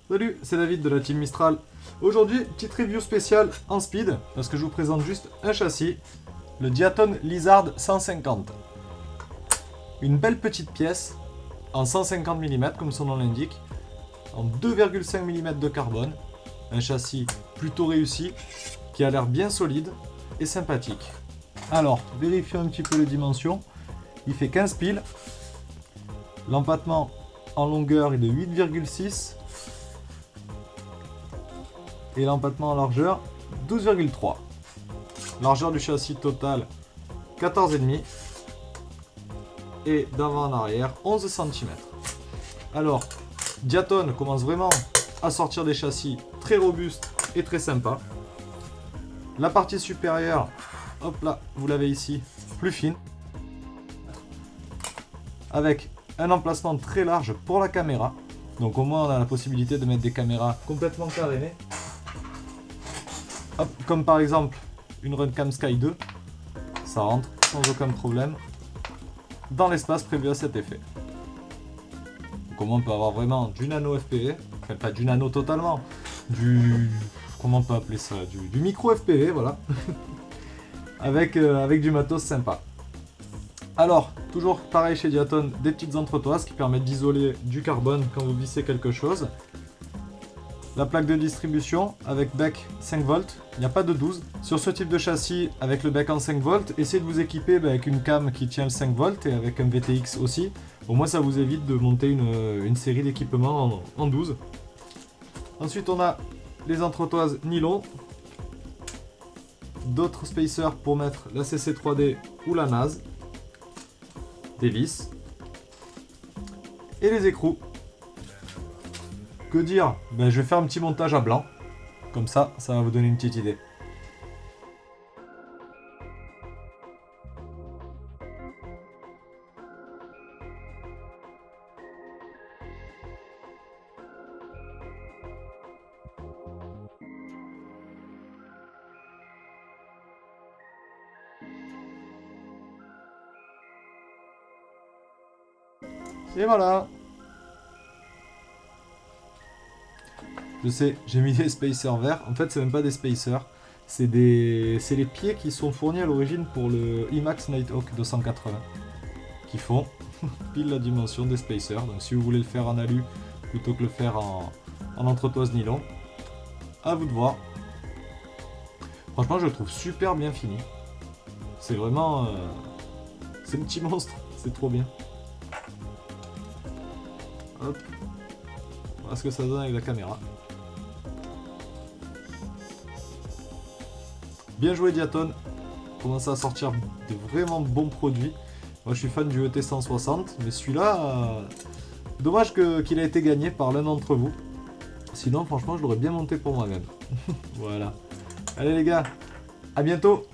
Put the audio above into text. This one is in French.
Salut, c'est David de la team Mistral. Aujourd'hui, petite review spéciale en speed, parce que je vous présente juste un châssis, le Diaton Lizard 150. Une belle petite pièce, en 150 mm comme son nom l'indique, en 2,5 mm de carbone, un châssis plutôt réussi, qui a l'air bien solide et sympathique. Alors, vérifions un petit peu les dimensions. Il fait 15 piles, l'empattement en longueur est de 8,6 et l'empattement en largeur 12,3. Largeur du châssis total 14,5 et d'avant en arrière 11 cm. Alors, Diaton commence vraiment à sortir des châssis très robustes et très sympas. La partie supérieure, hop là, vous l'avez ici, plus fine, avec un emplacement très large pour la caméra. Donc au moins on a la possibilité de mettre des caméras complètement carénées. Hop, comme par exemple une Runcam Sky 2, ça rentre sans aucun problème dans l'espace prévu à cet effet. Donc au moins on peut avoir vraiment du nano FPV, enfin pas du nano totalement, du... comment on peut appeler ça, du micro FPV, voilà. avec du matos sympa. Alors, toujours pareil chez Diaton, des petites entretoises qui permettent d'isoler du carbone quand vous vissez quelque chose. La plaque de distribution avec bec 5 volts, il n'y a pas de 12. Sur ce type de châssis, avec le bec en 5 volts, essayez de vous équiper avec une cam qui tient le 5 volts et avec un VTX aussi. Au moins ça vous évite de monter une série d'équipements en 12. Ensuite on a les entretoises nylon. D'autres spacers pour mettre la CC3D ou la NAS. Des vis et les écrous. Que dire? Ben, je vais faire un petit montage à blanc, comme ça va vous donner une petite idée. Et voilà. Je sais, j'ai mis des spacers verts. En fait, c'est même pas des spacers. C'est les pieds qui sont fournis à l'origine pour le IMAX Nighthawk 280. Qui font pile la dimension des spacers. Donc si vous voulez le faire en alu plutôt que le faire en entretoise nylon, à vous de voir. Franchement, je le trouve super bien fini. C'est vraiment... c'est un petit monstre. C'est trop bien. Hop. Voilà ce que ça donne avec la caméra. Bien joué Diaton. Commence à sortir des vraiment bons produits. Moi je suis fan du ET160, mais celui-là, dommage qu'il a été gagné par l'un d'entre vous. Sinon franchement je l'aurais bien monté pour moi-même. Voilà. Allez les gars, à bientôt.